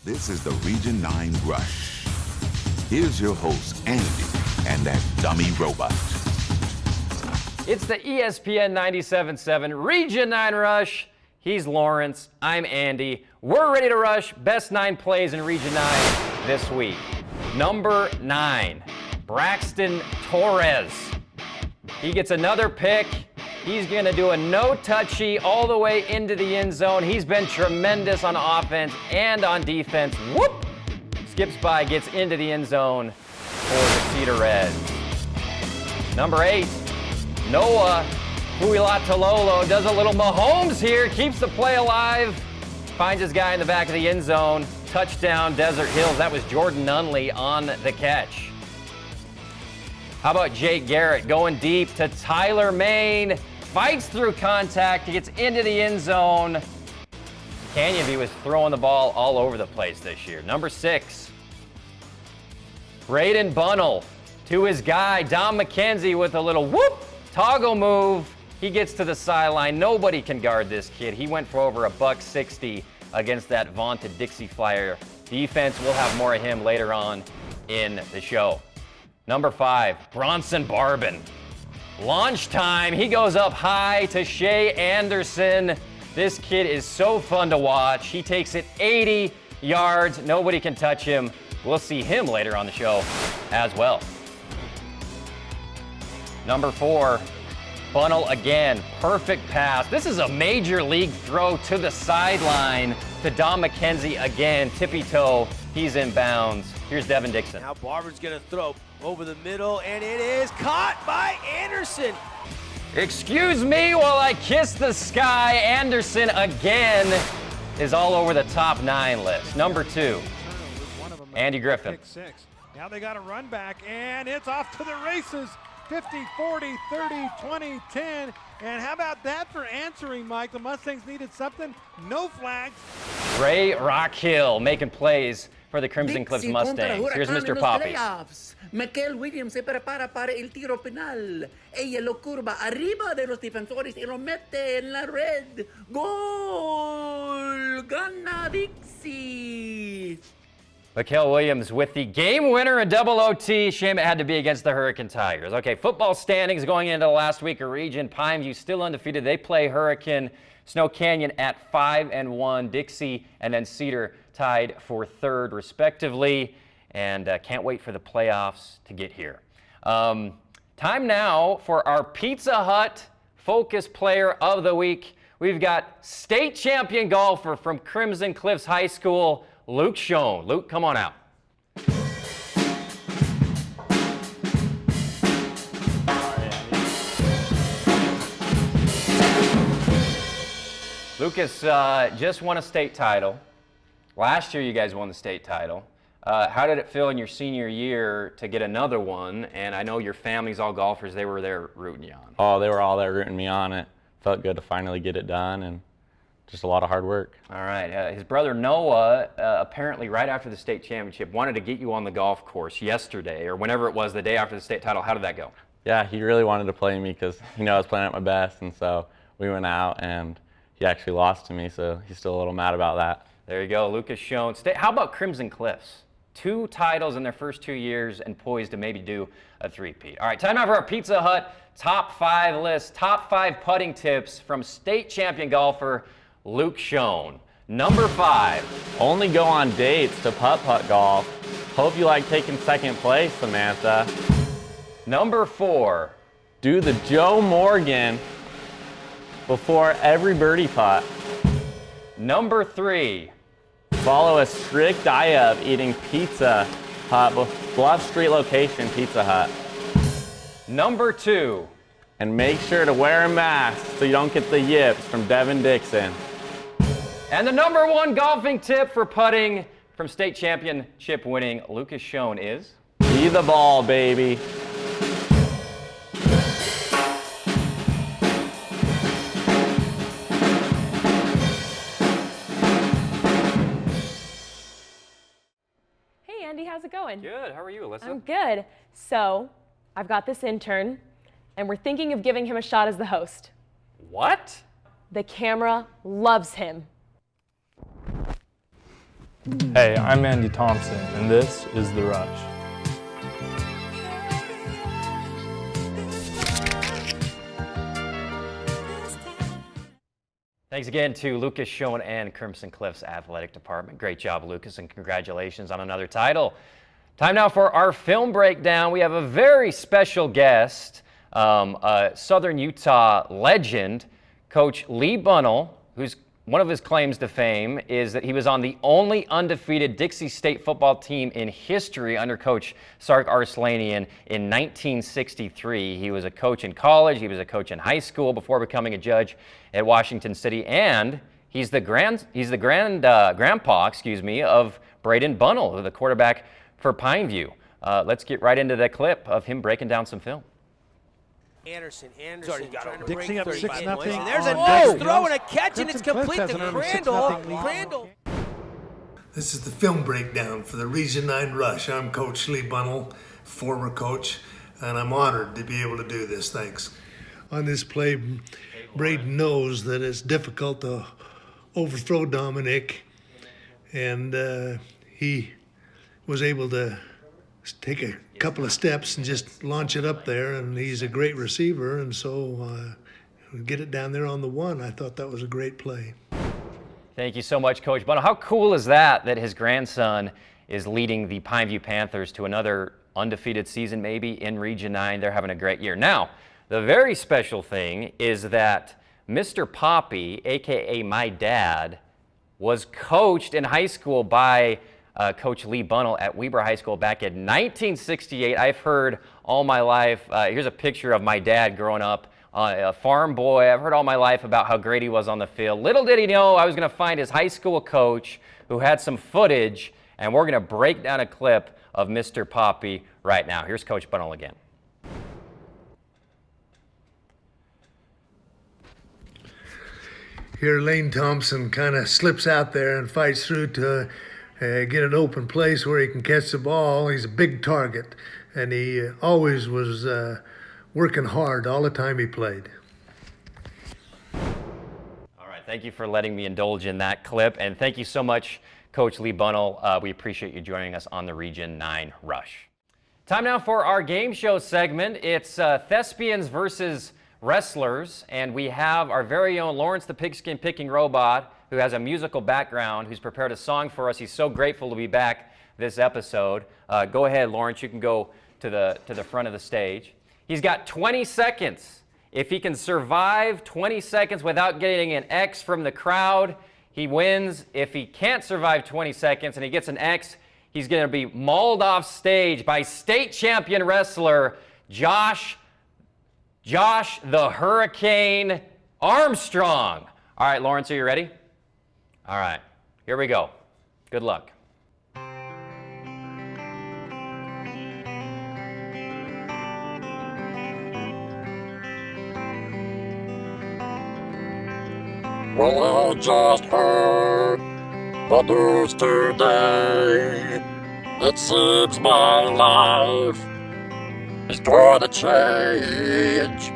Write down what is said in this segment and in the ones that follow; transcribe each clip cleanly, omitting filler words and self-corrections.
This is the Region 9 Rush. Here's your host, Andy, and that dummy robot. It's the ESPN 97.7 Region 9 Rush. He's Lawrence. I'm Andy. We're ready to rush best 9 plays in Region 9 this week. Number 9, Braxton Torres. He gets another pick. He's going to do a no-touchy all the way into the end zone. He's been tremendous on offense and on defense. Whoop! Skips by, gets into the end zone for the Cedar Reds. Number 8, Noah Huilatololo does a little Mahomes here, keeps the play alive, finds his guy in the back of the end zone. Touchdown, Desert Hills. That was Jordan Nunley on the catch. How about Jake Garrett going deep to Tyler Main? Fights through contact, he gets into the end zone. Canyonby was throwing the ball all over the place this year. Number 6, Braden Bunnell to his guy, Dom McKenzie, with a little whoop, toggle move. He gets to the sideline. Nobody can guard this kid. He went for over $160 against that vaunted Dixie Flyer defense. We'll have more of him later on in the show. Number 5, Bronson Barbin. Launch time, he goes up high to Shea Anderson. This kid is so fun to watch. He takes it 80 yards. Nobody can touch him. We'll see him later on the show as well. Number 4, Bunnell again. Perfect pass. This is a major league throw to the sideline to Dom McKenzie again. Tippy toe. He's in bounds. Here's Devin Dixon. Now Barber's going to throw over the middle, and it is caught by Anderson. Excuse me while I kiss the sky. Anderson again is all over the top 9 list. Number 2, Andy Griffin. Now they got a run back, and it's off to the races. 50, 40, 30, 20, 10. And how about that for answering, Mike? The Mustangs needed something. No flags. Ray Rockhill making plays for the Crimson Cliffs Mustangs. Here's Mr. Poppy. Michael Williams se prepara para el tiro penal. Ella lo curva arriba de los defensores y lo mete en la red. Gol! Gana Dixie! Michael Williams with the game winner in double OT. Shame it had to be against the Hurricane Tigers. Okay, football standings going into the last week of Region. Pineview still undefeated. They play Hurricane. Snow Canyon at 5-1. Dixie and then Cedar tied for 3rd respectively. And can't wait for the playoffs to get here. Time now for our Pizza Hut Focus Player of the Week. We've got state champion golfer from Crimson Cliffs High School, Luke Schoen. Luke, come on out. Lucas just won a state title. Last year you guys won the state title. How did it feel in your senior year to get another one? And I know your family's all golfers. They were there rooting you on. Oh, they were all there rooting me on. It felt good to finally get it done, and just a lot of hard work. All right. His brother Noah, apparently right after the state championship, wanted to get you on the golf course yesterday or whenever it was, the day after the state title. How did that go? Yeah, he really wanted to play me because I was playing at my best, and so we went out, and he actually lost to me, so he's still a little mad about that. There you go, Lucas Schoen. How about Crimson Cliffs? 2 titles in their first 2 years and poised to maybe do a three-peat. All right, time now for our Pizza Hut top 5 list. Top 5 putting tips from state champion golfer Luke Schoen. Number 5. Only go on dates to putt-putt golf. Hope you like taking 2nd place, Samantha. Number 4. Do the Joe Morgan before every birdie putt. Number 3. Follow a strict diet of eating Pizza Hut, Bluff Street location Pizza Hut. Number 2. And make sure to wear a mask so you don't get the yips from Devin Dixon. And the number 1 golfing tip for putting from state championship winning Lucas Schoen is? Be the ball, baby. Andy, how's it going? Good. How are you, Alyssa? I'm good. So, I've got this intern, and we're thinking of giving him a shot as the host. What? The camera loves him. Hey, I'm Andy Thompson, and this is The Rush. Thanks again to Lucas Schoen and Crimson Cliff's athletic department. Great job, Lucas, and congratulations on another title. Time now for our film breakdown. We have a very special guest, a Southern Utah legend, Coach Lee Bunnell, who's one of his claims to fame is that he was on the only undefeated Dixie State football team in history under Coach Sark Arslanian in 1963. He was a coach in college, he was a coach in high school before becoming a judge at Washington City, and he's the grandpa, of Braden Bunnell, the quarterback for Pineview. Let's get right into the clip of him breaking down some film. Anderson trying to Dixie up break 6-0. points. And there's a Oh, nice Dixie. throw and a catch, and it's Crimson complete Cliff has to an early Crandall. 6-0 lead. Crandall. This is the film breakdown for the Region 9 Rush. I'm Coach Lee Bunnell, former coach, and I'm honored to be able to do this. Thanks. On this play, Braden knows that it's difficult to overthrow Dominic, and he was able to take a couple of steps and just launch it up there, and he's a great receiver, and so get it down there on the one. I thought that was a great play. Thank you so much, Coach Bunnell. How cool is that his grandson is leading the Pineview Panthers to another undefeated season maybe in Region 9? They're having a great year. Now, the very special thing is that Mr. Poppy, a.k.a. my dad, was coached in high school by Coach Lee Bunnell at Weber High School back in 1968. I've heard all my life, here's a picture of my dad growing up, a farm boy. I've heard all my life about how great he was on the field. Little did he know I was going to find his high school coach who had some footage, and we're going to break down a clip of Mr. Poppy right now. Here's Coach Bunnell again. Here, Lane Thompson kind of slips out there and fights through to get an open place where he can catch the ball. He's a big target, and he always was working hard all the time he played. All right, thank you for letting me indulge in that clip, and thank you so much, Coach Lee Bunnell. We appreciate you joining us on the Region 9 Rush. Time now for our game show segment. It's Thespians versus Wrestlers, and we have our very own Lawrence the Pigskin Picking Robot, who has a musical background, who's prepared a song for us. He's so grateful to be back this episode. Go ahead, Lawrence, you can go to the front of the stage. He's got 20 seconds. If he can survive 20 seconds without getting an X from the crowd, he wins. If he can't survive 20 seconds and he gets an X, he's going to be mauled off stage by state champion wrestler Josh the Hurricane Armstrong. All right, Lawrence, are you ready? All right, here we go. Good luck. Well, I just heard the news today. It seems my life is going to change.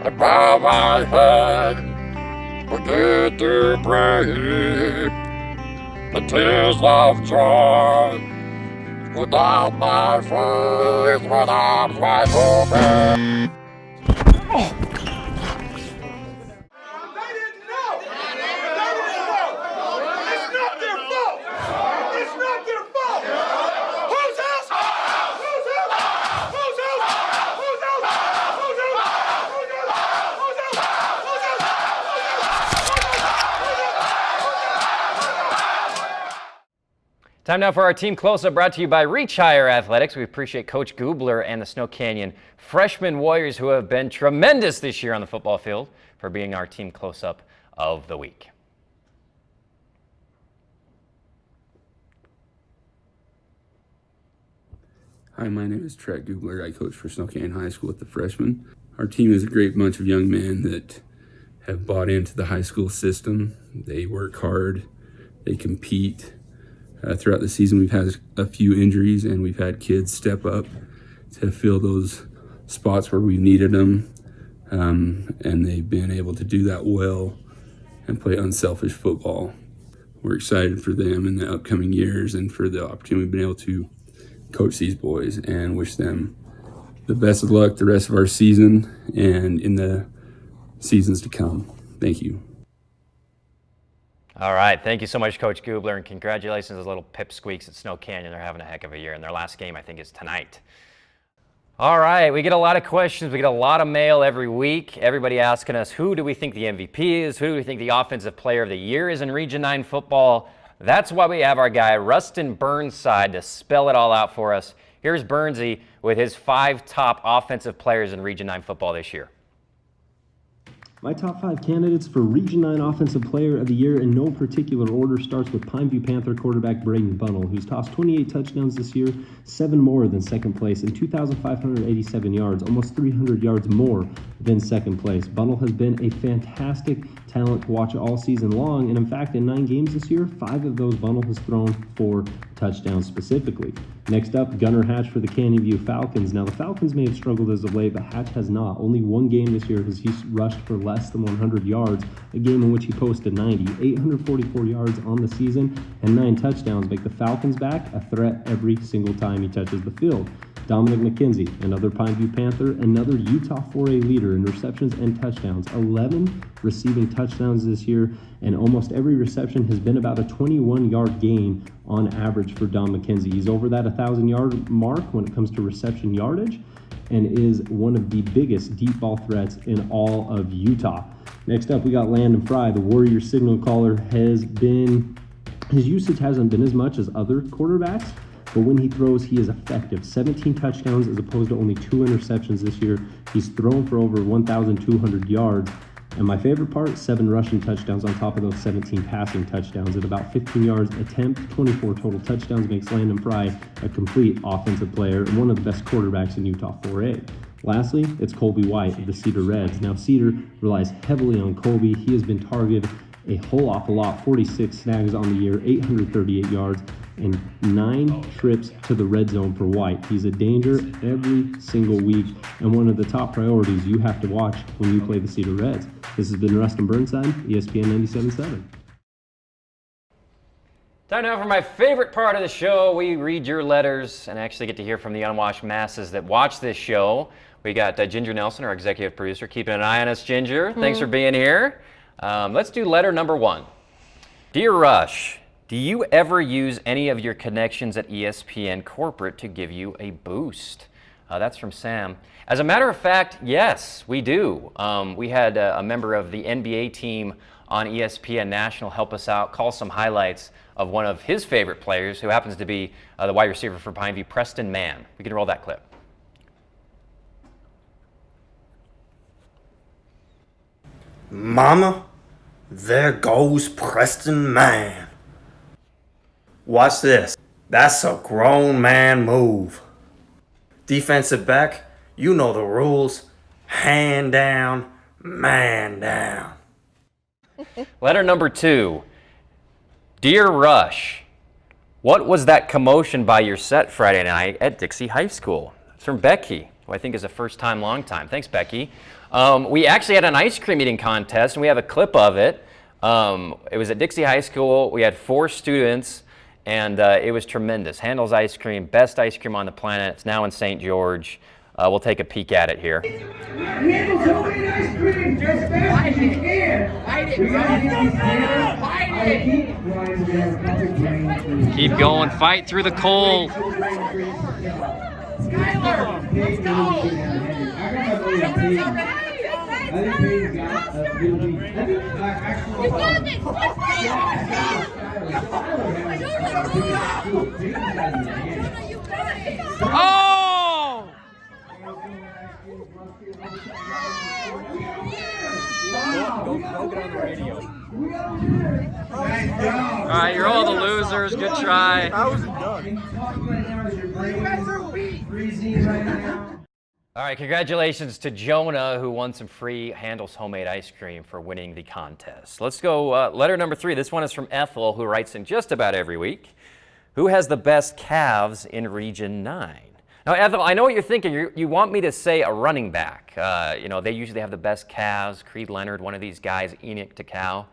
And bow my head, begin to break. The tears of joy go down my face with arms wide open. Time now for our team close-up, brought to you by Reach Higher Athletics. We appreciate Coach Gubler and the Snow Canyon freshman Warriors, who have been tremendous this year on the football field, for being our team close-up of the week. Hi, my name is Trent Gubler. I coach for Snow Canyon High School with the freshmen. Our team is a great bunch of young men that have bought into the high school system. They work hard, they compete. Throughout the season, we've had a few injuries, and we've had kids step up to fill those spots where we needed them, and they've been able to do that well and play unselfish football. we're excited for them in the upcoming years and for the opportunity we've been able to coach these boys, and wish them the best of luck the rest of our season and in the seasons to come. Thank you. All right, thank you so much, Coach Gubler, and congratulations to those little pipsqueaks at Snow Canyon. They're having a heck of a year, and their last game, I think, is tonight. All right, we get a lot of questions. We get a lot of mail every week. Everybody asking us, who do we think the MVP is? Who do we think the Offensive Player of the Year is in Region 9 football? That's why we have our guy, Rustin Burnside, to spell it all out for us. Here's Burnsy with his 5 top offensive players in Region 9 football this year. My top 5 candidates for Region 9 Offensive Player of the Year in no particular order starts with Pineview Panther quarterback Braden Bunnell, who's tossed 28 touchdowns this year, 7 more than second place, and 2,587 yards, almost 300 yards more than second place. Bunnell has been a fantastic talent to watch all season long, and in fact, in 9 games this year, 5 of those Bunnell has thrown 4 touchdowns specifically. Next up, Gunnar Hatch for the Canyon View Falcons. Now, the Falcons may have struggled as of late, but Hatch has not. Only 1 game this year has he rushed for less than 100 yards, a game in which he posted 90. 844 yards on the season and 9 touchdowns make the Falcons back a threat every single time he touches the field. Dominic McKenzie, another Pineview Panther, another Utah 4A leader in receptions and touchdowns. 11 receiving touchdowns this year, and almost every reception has been about a 21-yard gain on average for Dom McKenzie. He's over that 1,000-yard mark when it comes to reception yardage and is one of the biggest deep ball threats in all of Utah. Next up, we got Landon Fry, the Warrior signal caller. His usage hasn't been as much as other quarterbacks, but when he throws, he is effective. 17 touchdowns as opposed to only 2 interceptions this year. He's thrown for over 1,200 yards. And my favorite part, 7 rushing touchdowns on top of those 17 passing touchdowns. At about 15 yards attempt, 24 total touchdowns makes Landon Fry a complete offensive player and one of the best quarterbacks in Utah 4A. Lastly, it's Colby White of the Cedar Reds. Now, Cedar relies heavily on Colby. He has been targeted a whole awful lot, 46 snags on the year, 838 yards, and 9 trips to the red zone for White. He's a danger every single week and one of the top priorities you have to watch when you play the Cedar Reds. This has been Rustin Burnside, ESPN 97.7. Time now for my favorite part of the show. We read your letters and actually get to hear from the unwashed masses that watch this show. We got Ginger Nelson, our executive producer, keeping an eye on us. Ginger, thanks for being here. Let's do letter number 1. Dear Rush, do you ever use any of your connections at ESPN corporate to give you a boost? That's from Sam. As a matter of fact, yes, we do. We had a member of the NBA team on ESPN National help us out, call some highlights of one of his favorite players, who happens to be the wide receiver for Pineview, Preston Mann. We can roll that clip. Mama, there goes Preston Mann. Watch this. That's a grown man move. Defensive back, you know the rules. Hand down, man down. Letter number 2. Dear Rush, what was that commotion by your set Friday night at Dixie High School? It's from Becky, who I think is a first time, long time. Thanks, Becky. We actually had an ice cream eating contest, and we have a clip of it. It was at Dixie High School. We had 4 students, and it was tremendous. Handel's Ice Cream, best ice cream on the planet. It's now in St. George. We'll take a peek at it here. Handel's homemade ice cream, just as fast as you can. Keep going, fight through the cold. Skylar, let's go. Oh! Go get on the radio. All right, you're all the losers. Good try. I wasn't done. You guys are weak. All right, congratulations to Jonah, who won some free Handel's homemade ice cream for winning the contest. Let's go letter number 3. This one is from Ethel, who writes in just about every week. Who has the best calves in Region 9? Now, Ethel, I know what you're thinking. You want me to say a running back. They usually have the best calves. Creed Leonard, one of these guys, Enoch Takau.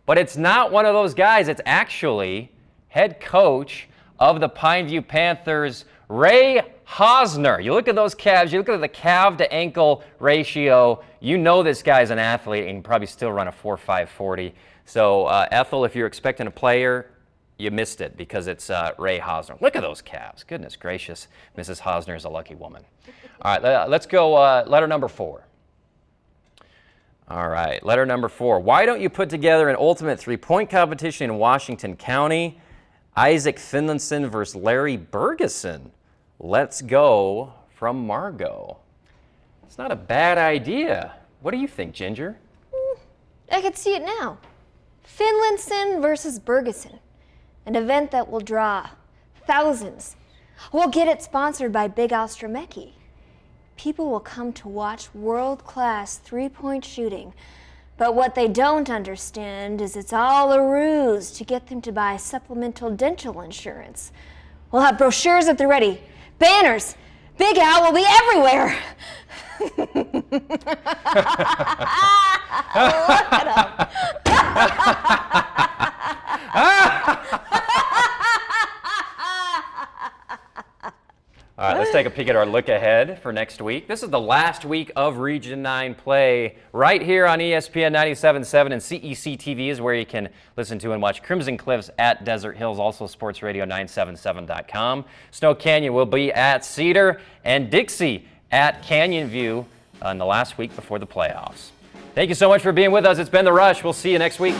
but it's not one of those guys. It's actually head coach of the Pineview Panthers, Ray Hosner. You look at those calves, you look at the calf to ankle ratio, you know this guy's an athlete and can probably still run a 4.5 40. So Ethel, if you're expecting a player, you missed it because it's Ray Hosner. Look at those calves. Goodness gracious, Mrs. Hosner is a lucky woman. All right, let's go letter number 4. All right, letter number 4. Why don't you put together an ultimate 3-point competition in Washington County? Isaac Finlinson versus Larry Bergeson. Let's go from Margot. It's not a bad idea. What do you think, Ginger? I could see it now. Finlinson versus Bergeson. An event that will draw thousands. We'll get it sponsored by Big Ostromecki. People will come to watch world-class 3-point shooting. But what they don't understand is it's all a ruse to get them to buy supplemental dental insurance. We'll have brochures at the ready. Banners. Big Al will be everywhere. Look at him. All right, let's take a peek at our look ahead for next week. This is the last week of Region 9 play right here on ESPN 97.7, and CEC TV is where you can listen to and watch Crimson Cliffs at Desert Hills, also sportsradio977.com. Snow Canyon will be at Cedar, and Dixie at Canyon View in the last week before the playoffs. Thank you so much for being with us. It's been The Rush. We'll see you next week.